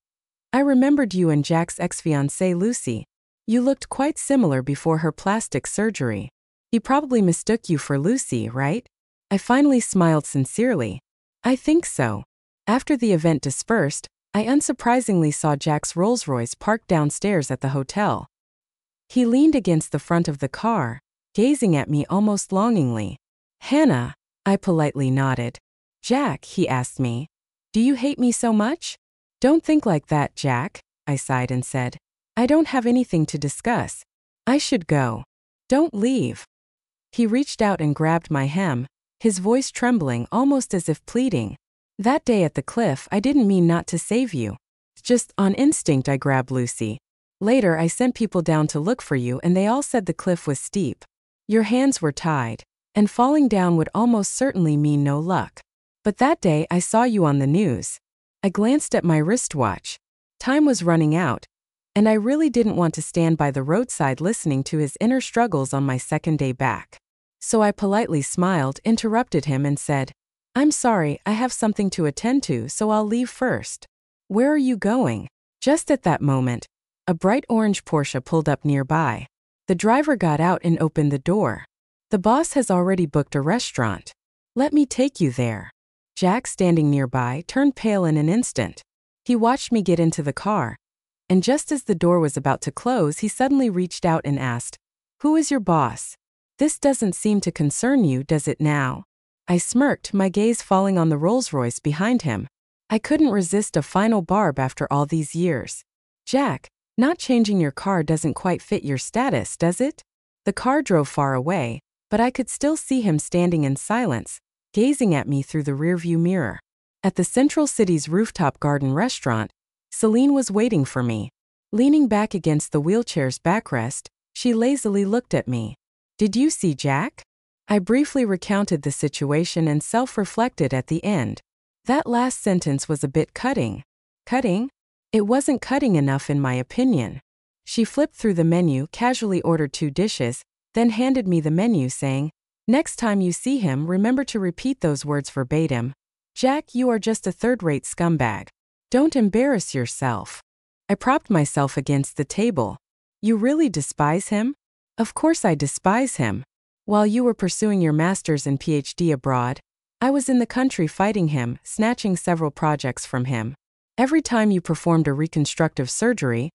"I remembered you and Jack's ex-fiancée Lucy. You looked quite similar before her plastic surgery. He probably mistook you for Lucy, right?" I finally smiled sincerely. "I think so." After the event dispersed, I unsurprisingly saw Jack's Rolls-Royce parked downstairs at the hotel. He leaned against the front of the car, gazing at me almost longingly. "Hannah," I politely nodded. "Jack," he asked me, "do you hate me so much?" "Don't think like that, Jack," I sighed and said. "I don't have anything to discuss. I should go." "Don't leave." He reached out and grabbed my hem, his voice trembling almost as if pleading. "That day at the cliff, I didn't mean not to save you. Just on instinct I grabbed Lucy. Later I sent people down to look for you and they all said the cliff was steep. Your hands were tied, and falling down would almost certainly mean no luck. But that day I saw you on the news." I glanced at my wristwatch. Time was running out, and I really didn't want to stand by the roadside listening to his inner struggles on my second day back. So I politely smiled, interrupted him and said, "I'm sorry, I have something to attend to, so I'll leave first." "Where are you going?" Just at that moment, a bright orange Porsche pulled up nearby. The driver got out and opened the door. "The boss has already booked a restaurant. Let me take you there." Jack, standing nearby, turned pale in an instant. He watched me get into the car, and just as the door was about to close, he suddenly reached out and asked, "Who is your boss? This doesn't seem to concern you, does it now?" I smirked, my gaze falling on the Rolls-Royce behind him. I couldn't resist a final barb after all these years. "Jack, not changing your car doesn't quite fit your status, does it?" The car drove far away, but I could still see him standing in silence, gazing at me through the rearview mirror. At the Central City's rooftop garden restaurant, Celine was waiting for me. Leaning back against the wheelchair's backrest, she lazily looked at me. "Did you see Jack?" I briefly recounted the situation and self-reflected at the end. That last sentence was a bit cutting. Cutting? It wasn't cutting enough in my opinion. She flipped through the menu, casually ordered 2 dishes, then handed me the menu saying, Next time you see him, remember to repeat those words verbatim. Jack, you are just a third-rate scumbag. Don't embarrass yourself. I propped myself against the table. You really despise him? Of course I despise him. While you were pursuing your master's and PhD abroad, I was in the country fighting him, snatching several projects from him. Every time you performed a reconstructive surgery,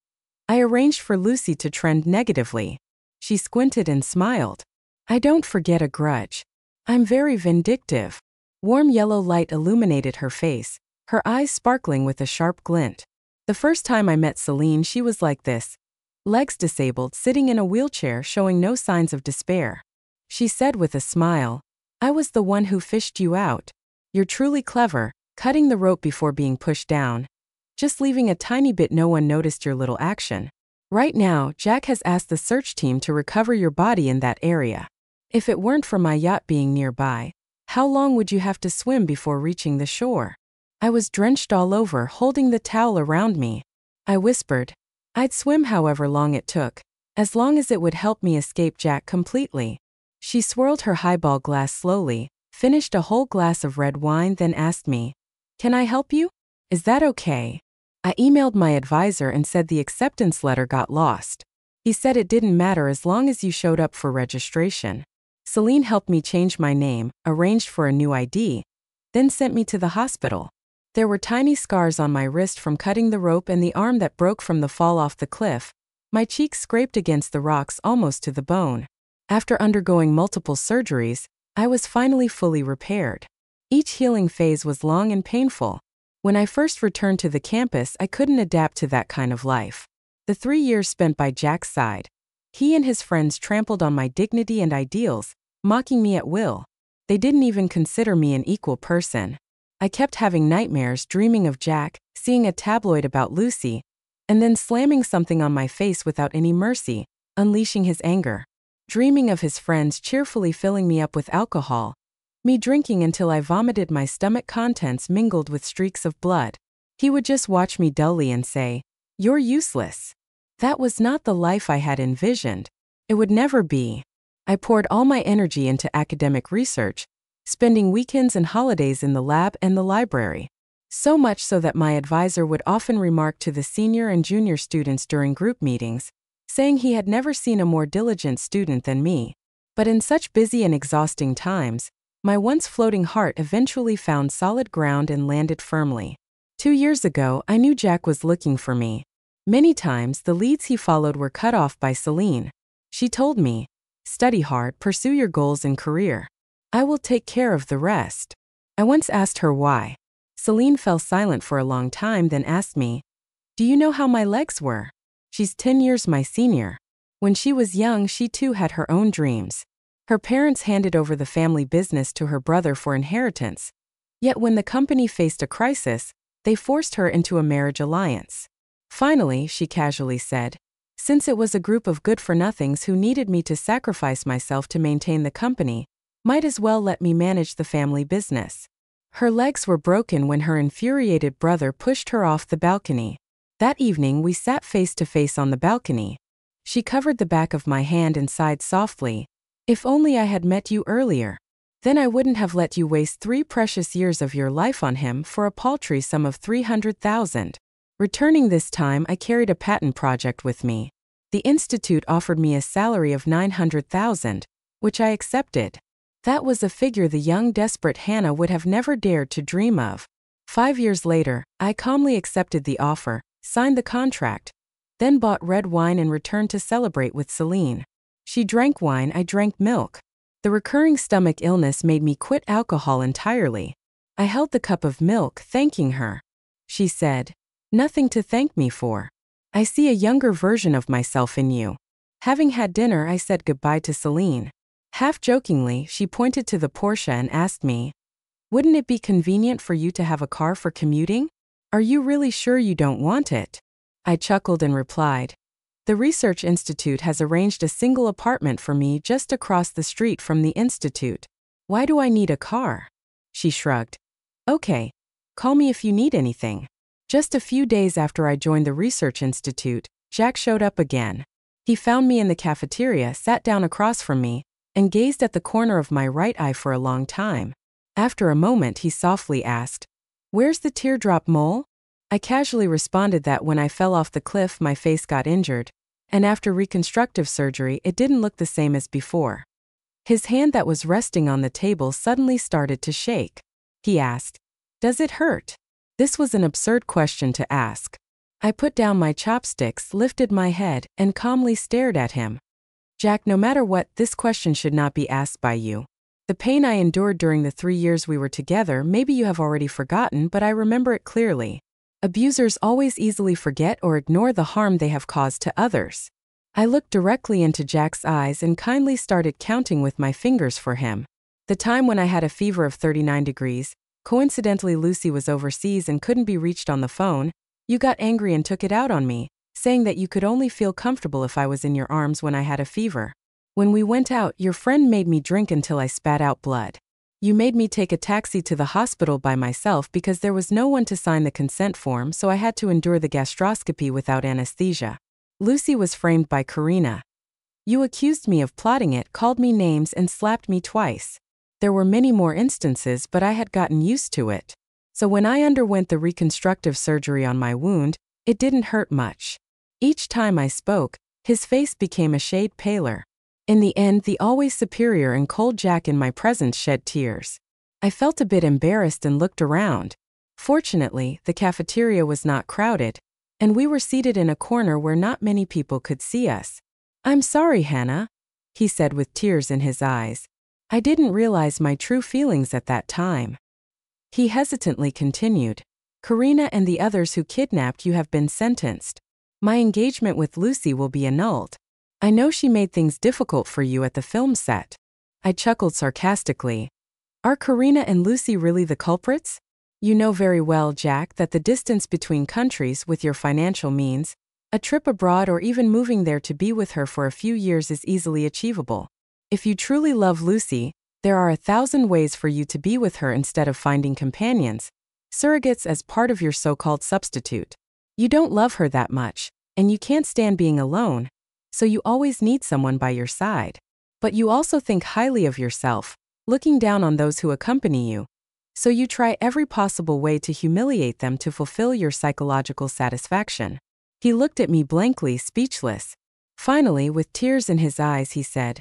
I arranged for Lucy to trend negatively. She squinted and smiled. I don't forget a grudge. I'm very vindictive. Warm yellow light illuminated her face, her eyes sparkling with a sharp glint. The first time I met Celine, she was like this. Legs disabled, sitting in a wheelchair, showing no signs of despair. She said with a smile, I was the one who fished you out. You're truly clever, cutting the rope before being pushed down. Just leaving a tiny bit, no one noticed your little action. Right now, Jack has asked the search team to recover your body in that area. If it weren't for my yacht being nearby, how long would you have to swim before reaching the shore? I was drenched all over, holding the towel around me. I whispered, I'd swim however long it took, as long as it would help me escape Jack completely. She swirled her highball glass slowly, finished a whole glass of red wine, then asked me, Can I help you? Is that okay? I emailed my advisor and said the acceptance letter got lost. He said it didn't matter as long as you showed up for registration. Celine helped me change my name, arranged for a new ID, then sent me to the hospital. There were tiny scars on my wrist from cutting the rope and the arm that broke from the fall off the cliff. My cheeks scraped against the rocks almost to the bone. After undergoing multiple surgeries, I was finally fully repaired. Each healing phase was long and painful. When I first returned to the campus, I couldn't adapt to that kind of life. The 3 years spent by Jack's side, he and his friends trampled on my dignity and ideals, mocking me at will. They didn't even consider me an equal person. I kept having nightmares, dreaming of Jack, seeing a tabloid about Lucy, and then slamming something on my face without any mercy, unleashing his anger. Dreaming of his friends cheerfully filling me up with alcohol, me drinking until I vomited, my stomach contents mingled with streaks of blood. He would just watch me dully and say, You're useless. That was not the life I had envisioned. It would never be. I poured all my energy into academic research, spending weekends and holidays in the lab and the library. So much so that my advisor would often remark to the senior and junior students during group meetings, saying he had never seen a more diligent student than me. But in such busy and exhausting times, my once floating heart eventually found solid ground and landed firmly. 2 years ago, I knew Jack was looking for me. Many times, the leads he followed were cut off by Celine. She told me, Study hard, pursue your goals and career. I will take care of the rest. I once asked her why. Celine fell silent for a long time, then asked me, Do you know how my legs were? She's 10 years my senior. When she was young, she too had her own dreams. Her parents handed over the family business to her brother for inheritance. Yet when the company faced a crisis, they forced her into a marriage alliance. Finally, she casually said, Since it was a group of good-for-nothings who needed me to sacrifice myself to maintain the company, might as well let me manage the family business. Her legs were broken when her infuriated brother pushed her off the balcony. That evening we sat face to face on the balcony. She covered the back of my hand and sighed softly, If only I had met you earlier. Then I wouldn't have let you waste 3 precious years of your life on him for a paltry sum of 300,000. Returning this time, I carried a patent project with me. The institute offered me a salary of 900,000, which I accepted. That was a figure the young, desperate Hannah would have never dared to dream of. 5 years later, I calmly accepted the offer, signed the contract, then bought red wine and returned to celebrate with Celine. She drank wine, I drank milk. The recurring stomach illness made me quit alcohol entirely. I held the cup of milk, thanking her. She said, Nothing to thank me for. I see a younger version of myself in you. Having had dinner, I said goodbye to Celine. Half jokingly, she pointed to the Porsche and asked me, Wouldn't it be convenient for you to have a car for commuting? Are you really sure you don't want it? I chuckled and replied, The Research Institute has arranged a single apartment for me just across the street from the institute. Why do I need a car? She shrugged. Okay. Call me if you need anything. Just a few days after I joined the Research Institute, Jack showed up again. He found me in the cafeteria, sat down across from me, and gazed at the corner of my right eye for a long time. After a moment, he softly asked, "Where's the teardrop mole?" I casually responded that when I fell off the cliff, my face got injured, and after reconstructive surgery, it didn't look the same as before. His hand that was resting on the table suddenly started to shake. He asked, "Does it hurt?" This was an absurd question to ask. I put down my chopsticks, lifted my head, and calmly stared at him. "Jack, no matter what, this question should not be asked by you. The pain I endured during the 3 years we were together, maybe you have already forgotten, but I remember it clearly. Abusers always easily forget or ignore the harm they have caused to others." I looked directly into Jack's eyes and kindly started counting with my fingers for him. The time when I had a fever of 39 degrees, coincidentally Lucy was overseas and couldn't be reached on the phone, you got angry and took it out on me, saying that you could only feel comfortable if I was in your arms when I had a fever. When we went out, your friend made me drink until I spat out blood. You made me take a taxi to the hospital by myself because there was no one to sign the consent form, so I had to endure the gastroscopy without anesthesia. Lucy was framed by Karina. You accused me of plotting it, called me names, and slapped me twice. There were many more instances, but I had gotten used to it. So when I underwent the reconstructive surgery on my wound, it didn't hurt much. Each time I spoke, his face became a shade paler. In the end, the always superior and cold Jack in my presence shed tears. I felt a bit embarrassed and looked around. Fortunately, the cafeteria was not crowded, and we were seated in a corner where not many people could see us. "I'm sorry, Hannah," he said with tears in his eyes. "I didn't realize my true feelings at that time." He hesitantly continued, "Karina and the others who kidnapped you have been sentenced. My engagement with Lucy will be annulled. I know she made things difficult for you at the film set." I chuckled sarcastically. "Are Karina and Lucy really the culprits? You know very well, Jack, that the distance between countries with your financial means, a trip abroad or even moving there to be with her for a few years is easily achievable. If you truly love Lucy, there are 1,000 ways for you to be with her instead of finding companions, surrogates as part of your so-called substitute. You don't love her that much, and you can't stand being alone, so you always need someone by your side. But you also think highly of yourself, looking down on those who accompany you. So you try every possible way to humiliate them to fulfill your psychological satisfaction." He looked at me blankly, speechless. Finally, with tears in his eyes, he said,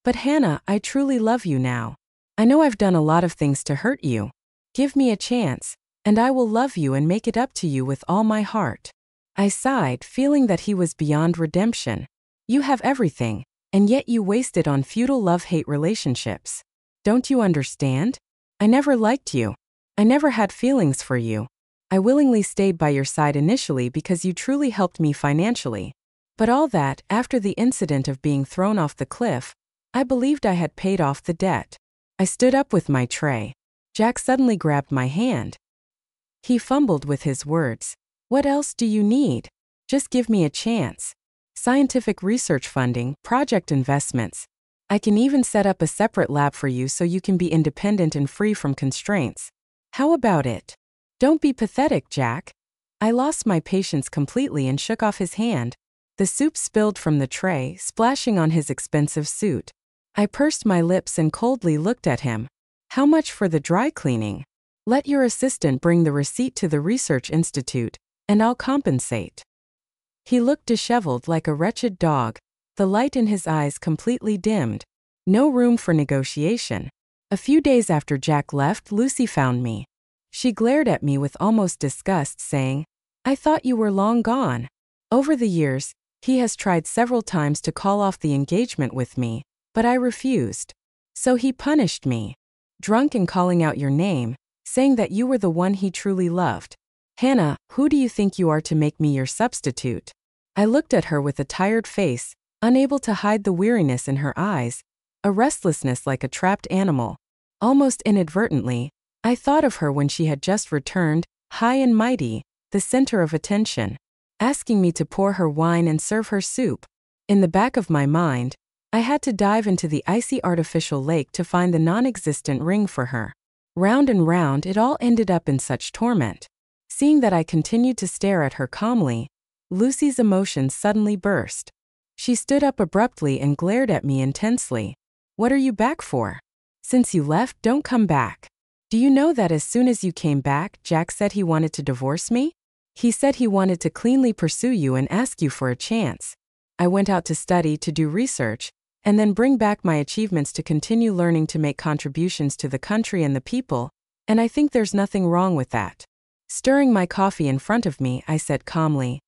"But Hannah, I truly love you now. I know I've done a lot of things to hurt you. Give me a chance, and I will love you and make it up to you with all my heart." I sighed, feeling that he was beyond redemption. "You have everything, and yet you waste it on futile love-hate relationships. Don't you understand? I never liked you. I never had feelings for you. I willingly stayed by your side initially because you truly helped me financially. But all that, after the incident of being thrown off the cliff, I believed I had paid off the debt." I stood up with my tray. Jack suddenly grabbed my hand. He fumbled with his words. "What else do you need? Just give me a chance. Scientific research funding, project investments. I can even set up a separate lab for you so you can be independent and free from constraints. How about it? Don't be pathetic, Jack." I lost my patience completely and shook off his hand. The soup spilled from the tray, splashing on his expensive suit. I pursed my lips and coldly looked at him. "How much for the dry cleaning? Let your assistant bring the receipt to the research institute, and I'll compensate." He looked disheveled like a wretched dog, the light in his eyes completely dimmed. No room for negotiation. A few days after Jack left, Lucy found me. She glared at me with almost disgust, saying, "I thought you were long gone." Over the years, he has tried several times to call off the engagement with me, but I refused. So he punished me. Drunk and calling out your name, saying that you were the one he truly loved. "Hannah, who do you think you are to make me your substitute?" I looked at her with a tired face, unable to hide the weariness in her eyes, a restlessness like a trapped animal. Almost inadvertently, I thought of her when she had just returned, high and mighty, the center of attention, asking me to pour her wine and serve her soup. In the back of my mind, I had to dive into the icy artificial lake to find the non-existent ring for her. Round and round it all ended up in such torment. Seeing that I continued to stare at her calmly, Lucy's emotions suddenly burst. She stood up abruptly and glared at me intensely. What are you back for? Since you left, don't come back. Do you know that as soon as you came back, Jack said he wanted to divorce me? He said he wanted to cleanly pursue you and ask you for a chance. I went out to study, to do research, and then bring back my achievements to continue learning to make contributions to the country and the people, and I think there's nothing wrong with that. Stirring my coffee in front of me, I said calmly,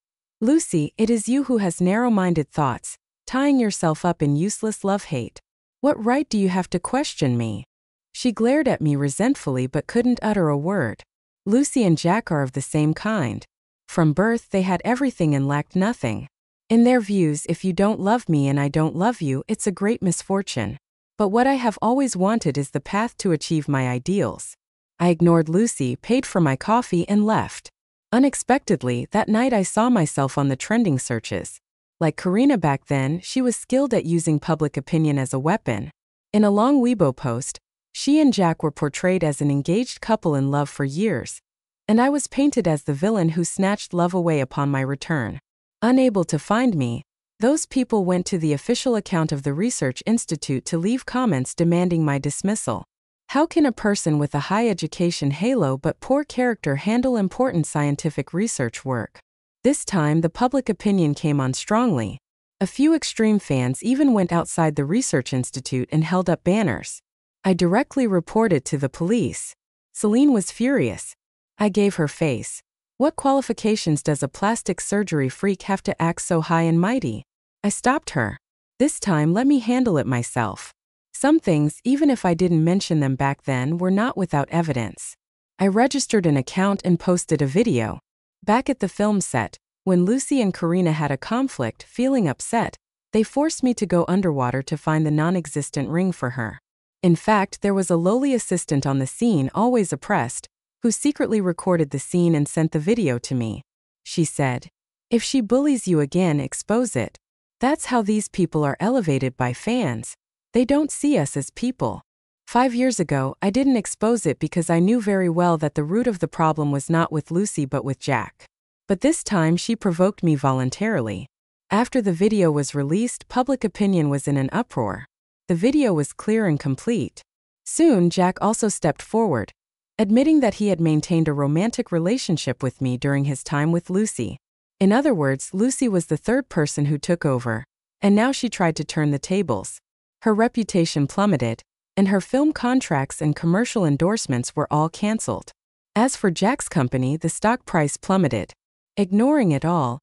Lucy, it is you who has narrow-minded thoughts, tying yourself up in useless love-hate. What right do you have to question me? She glared at me resentfully but couldn't utter a word. Lucy and Jack are of the same kind. From birth they had everything and lacked nothing. In their views, if you don't love me and I don't love you, it's a great misfortune. But what I have always wanted is the path to achieve my ideals. I ignored Lucy, paid for my coffee, and left. Unexpectedly, that night I saw myself on the trending searches. Like Karina back then, she was skilled at using public opinion as a weapon. In a long Weibo post, she and Jack were portrayed as an engaged couple in love for years, and I was painted as the villain who snatched love away upon my return. Unable to find me, those people went to the official account of the Research Institute to leave comments demanding my dismissal. How can a person with a high education halo but poor character handle important scientific research work? This time the public opinion came on strongly. A few extreme fans even went outside the Research Institute and held up banners. I directly reported to the police. Celine was furious. I gave her face. What qualifications does a plastic surgery freak have to act so high and mighty? I stopped her. This time let me handle it myself. Some things, even if I didn't mention them back then, were not without evidence. I registered an account and posted a video. Back at the film set, when Lucy and Karina had a conflict, feeling upset, they forced me to go underwater to find the non-existent ring for her. In fact, there was a lowly assistant on the scene, always oppressed, who secretly recorded the scene and sent the video to me. She said, "If she bullies you again, expose it. That's how these people are elevated by fans. They don't see us as people." 5 years ago, I didn't expose it because I knew very well that the root of the problem was not with Lucy but with Jack. But this time she provoked me voluntarily. After the video was released, public opinion was in an uproar. The video was clear and complete. Soon, Jack also stepped forward, admitting that he had maintained a romantic relationship with me during his time with Lucy. In other words, Lucy was the third person who took over, and now she tried to turn the tables. Her reputation plummeted, and her film contracts and commercial endorsements were all cancelled. As for Jack's company, the stock price plummeted. Ignoring it all,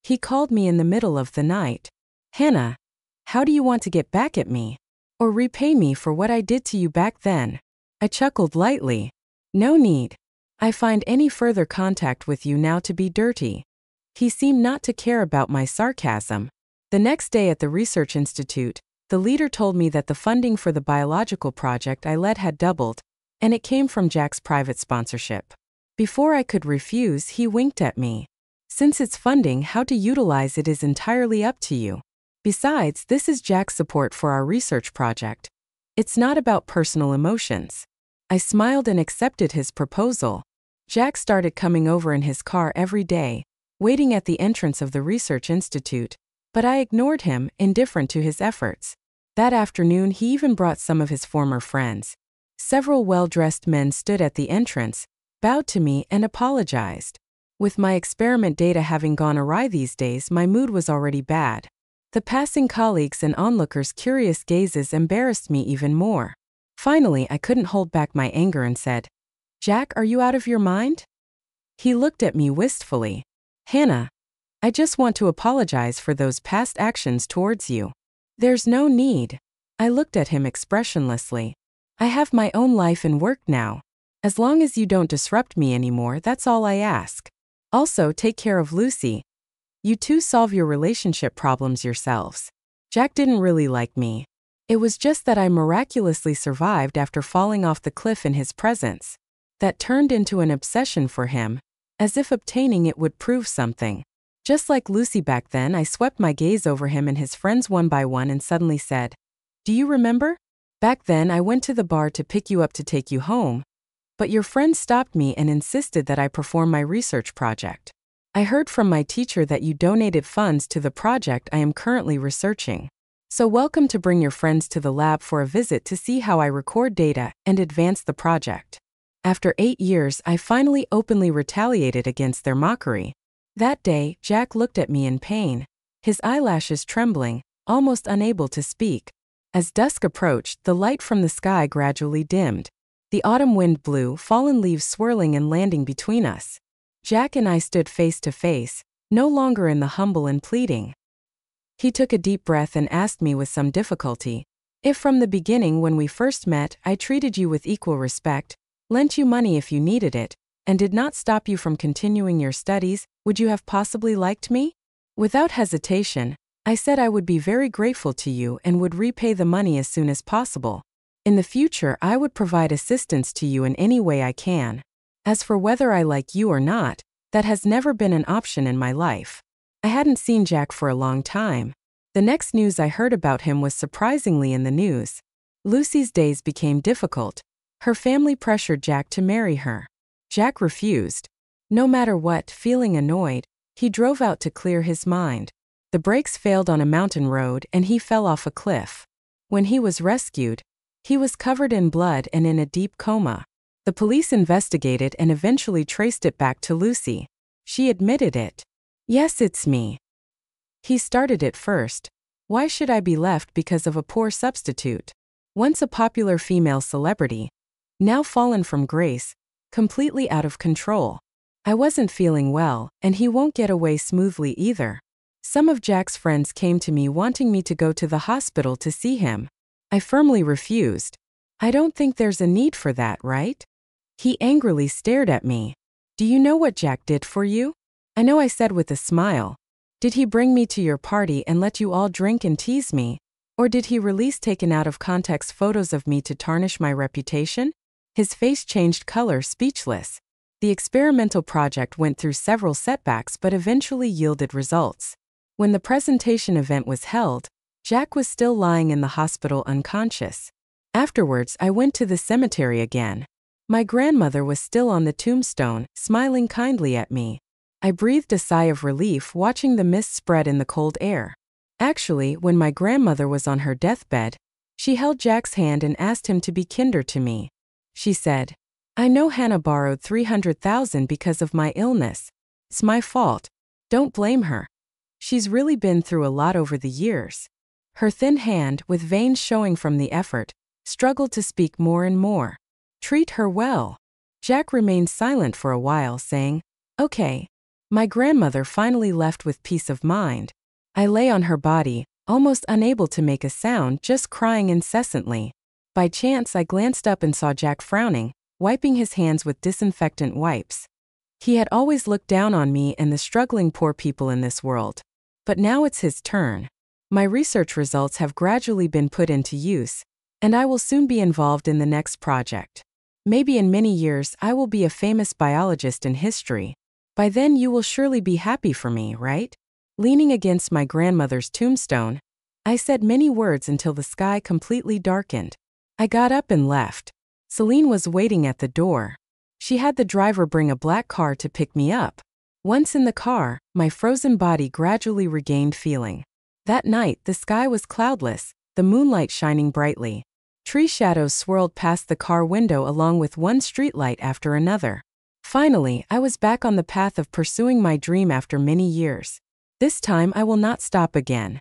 he called me in the middle of the night. "Hannah, how do you want to get back at me? Or repay me for what I did to you back then?" I chuckled lightly. "No need. I find any further contact with you now to be dirty." He seemed not to care about my sarcasm. The next day at the Research Institute, the leader told me that the funding for the biological project I led had doubled, and it came from Jack's private sponsorship. Before I could refuse, he winked at me. "Since it's funding, how to utilize it is entirely up to you. Besides, this is Jack's support for our research project. It's not about personal emotions." I smiled and accepted his proposal. Jack started coming over in his car every day, waiting at the entrance of the Research Institute, but I ignored him, indifferent to his efforts. That afternoon he even brought some of his former friends. Several well-dressed men stood at the entrance, bowed to me, and apologized. With my experiment data having gone awry these days, my mood was already bad. The passing colleagues and onlookers' curious gazes embarrassed me even more. Finally, I couldn't hold back my anger and said, "Jack, are you out of your mind?" He looked at me wistfully. "Hannah, I just want to apologize for those past actions towards you." "There's no need." I looked at him expressionlessly. "I have my own life and work now. As long as you don't disrupt me anymore, that's all I ask. Also, take care of Lucy. You two solve your relationship problems yourselves." Jack didn't really like me. It was just that I miraculously survived after falling off the cliff in his presence. That turned into an obsession for him, as if obtaining it would prove something. Just like Lucy back then, I swept my gaze over him and his friends one by one and suddenly said, "Do you remember? Back then I went to the bar to pick you up to take you home, but your friend stopped me and insisted that I perform my research project. I heard from my teacher that you donated funds to the project I am currently researching. So welcome to bring your friends to the lab for a visit to see how I record data and advance the project. After 8 years, I finally openly retaliated against their mockery. That day, Jack looked at me in pain, his eyelashes trembling, almost unable to speak. As dusk approached, the light from the sky gradually dimmed. The autumn wind blew, fallen leaves swirling and landing between us. Jack and I stood face to face, no longer in the humble and pleading. He took a deep breath and asked me with some difficulty, "If from the beginning when we first met I treated you with equal respect, lent you money if you needed it, and did not stop you from continuing your studies, would you have possibly liked me?" Without hesitation, I said I would be very grateful to you and would repay the money as soon as possible. In the future, I would provide assistance to you in any way I can. As for whether I like you or not, that has never been an option in my life. I hadn't seen Jack for a long time. The next news I heard about him was surprisingly in the news. Lucy's days became difficult. Her family pressured Jack to marry her. Jack refused. No matter what, feeling annoyed, he drove out to clear his mind. The brakes failed on a mountain road and he fell off a cliff. When he was rescued, he was covered in blood and in a deep coma. The police investigated and eventually traced it back to Lucy. She admitted it. "Yes, it's me. He started it first. Why should I be left because of a poor substitute? Once a popular female celebrity, now fallen from grace, completely out of control. I wasn't feeling well, and he won't get away smoothly either." Some of Jack's friends came to me wanting me to go to the hospital to see him. I firmly refused. "I don't think there's a need for that, right?" He angrily stared at me. "Do you know what Jack did for you?" "I know," I said with a smile. "Did he bring me to your party and let you all drink and tease me? Or did he release taken out of context photos of me to tarnish my reputation?" His face changed color, speechless. The experimental project went through several setbacks but eventually yielded results. When the presentation event was held, Jack was still lying in the hospital unconscious. Afterwards, I went to the cemetery again. My grandmother was still on the tombstone, smiling kindly at me. I breathed a sigh of relief watching the mist spread in the cold air. Actually, when my grandmother was on her deathbed, she held Jack's hand and asked him to be kinder to me. She said, "I know Hannah borrowed $300,000 because of my illness. It's my fault. Don't blame her. She's really been through a lot over the years." Her thin hand, with veins showing from the effort, struggled to speak more and more. "Treat her well." Jack remained silent for a while, saying, "Okay." My grandmother finally left with peace of mind. I lay on her body, almost unable to make a sound, just crying incessantly. By chance, I glanced up and saw Jack frowning, wiping his hands with disinfectant wipes. He had always looked down on me and the struggling poor people in this world. But now it's his turn. My research results have gradually been put into use, and I will soon be involved in the next project. Maybe in many years I will be a famous biologist in history. By then you will surely be happy for me, right? Leaning against my grandmother's tombstone, I said many words until the sky completely darkened. I got up and left. Celine was waiting at the door. She had the driver bring a black car to pick me up. Once in the car, my frozen body gradually regained feeling. That night, the sky was cloudless, the moonlight shining brightly. Tree shadows swirled past the car window along with one streetlight after another. Finally, I was back on the path of pursuing my dream after many years. This time I will not stop again.